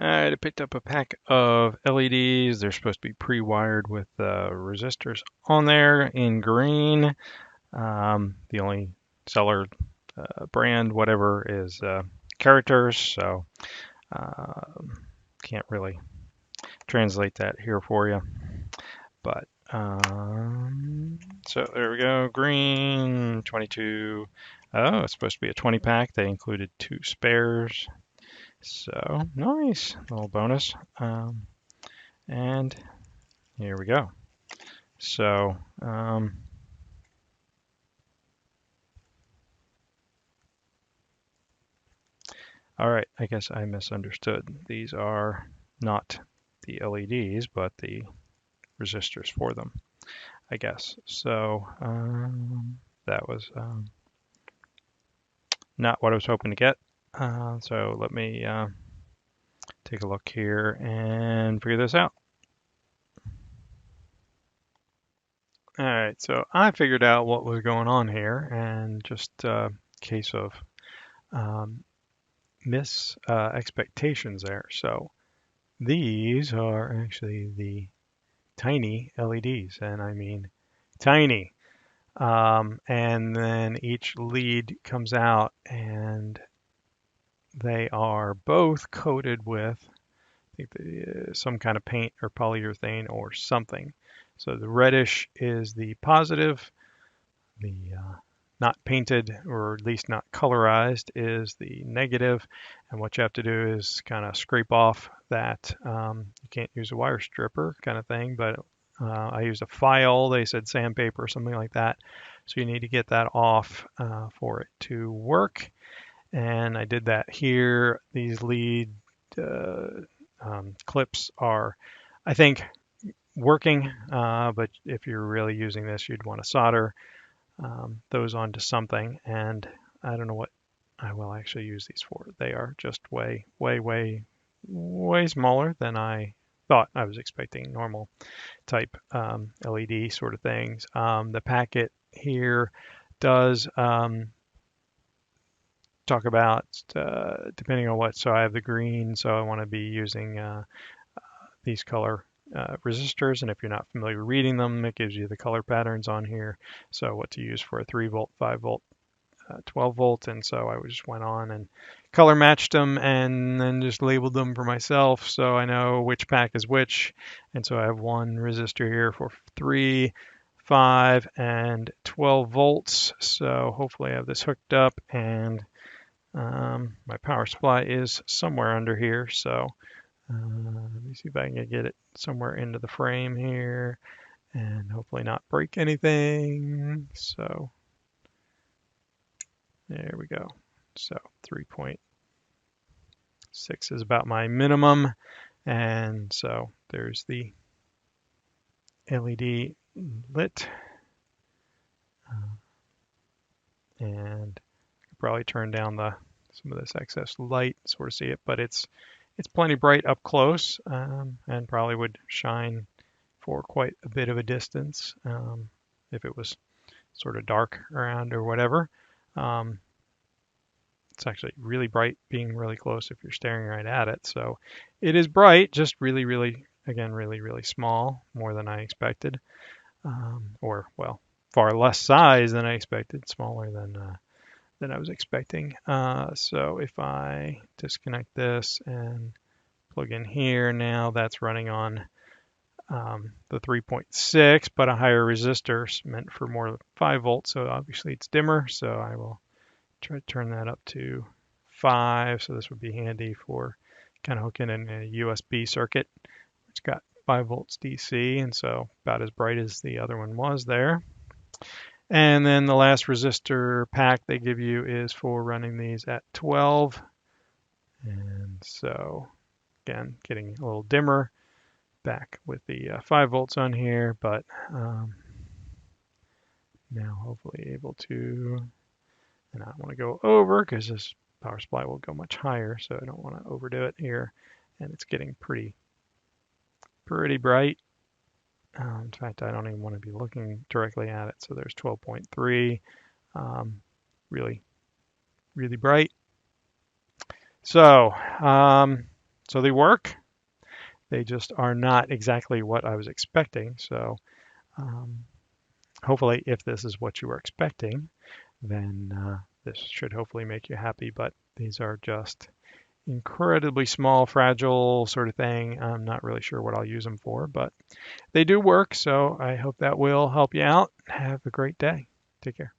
Alright, I picked up a pack of LEDs. They're supposed to be pre-wired with resistors on there in green. The only seller brand, whatever, is Characters, so uh, can't really translate that here for you. But so there we go. Green 22. Oh, it's supposed to be a 20 pack. They included two spares. So nice little bonus. And here we go. So, all right, I guess I misunderstood. These are not the LEDs, but the resistors for them, I guess. So, that was not what I was hoping to get. So let me take a look here and figure this out. All right, so I figured out what was going on here, and just case of um, miss expectations there. So these are actually the tiny LEDs, and I mean tiny. And then each lead comes out, and they are both coated with some kind of paint or polyurethane or something. So the reddish is the positive, the not painted or at least not colorized is the negative, and what you have to do is kind of scrape off that. You can't use a wire stripper kind of thing, but I used a file. They said sandpaper or something like that. So you need to get that off for it to work. And I did that here. These lead clips are, I think, working, but if you're really using this, you'd want to solder those onto something. And I don't know what I will actually use these for. They are just way, way, way, way smaller than I thought. I was expecting normal type LED sort of things. The packet here does talk about depending on what. So I have the green, so I want to be using these color resistors, and if you're not familiar reading them, it gives you the color patterns on here. So what to use for a 3 volt, 5 volt, 12 volt, and so I just went on and color matched them and then just labeled them for myself so I know which pack is which. And so I have one resistor here for 3, 5, and 12 volts. So hopefully I have this hooked up, and my power supply is somewhere under here. So let me see if I can get it somewhere into the frame here and hopefully not break anything. So there we go. So 3.6 is about my minimum. And so there's the LED lit. And I could probably turn down some of this excess light, sort of see it, but it's plenty bright up close, and probably would shine for quite a bit of a distance if it was sort of dark around or whatever. It's actually really bright being really close if you're staring right at it. So it is bright, just really, really, again, really, really small, more than I expected. Or, well, far less size than I expected, smaller than I was expecting. So if I disconnect this and plug in here, now that's running on the 3.6, but a higher resistor meant for more 5 volts. So obviously it's dimmer. So I will try to turn that up to 5. So this would be handy for kind of hooking in a USB circuit. It's got 5 volts DC, and so about as bright as the other one was there. And then the last resistor pack they give you is for running these at 12. And so again, getting a little dimmer back with the 5 volts on here, but now hopefully able to, and I don't want to go over because this power supply will go much higher, so I don't want to overdo it here. And it's getting pretty bright. In fact, I don't even want to be looking directly at it. So there's 12.3, really, really bright. So So they work. They just are not exactly what I was expecting. So um, hopefully, if this is what you were expecting, then this should hopefully make you happy. But these are just incredibly small, fragile sort of thing. I'm not really sure what I'll use them for, but they do work. So I hope that will help you out. Have a great day. Take care.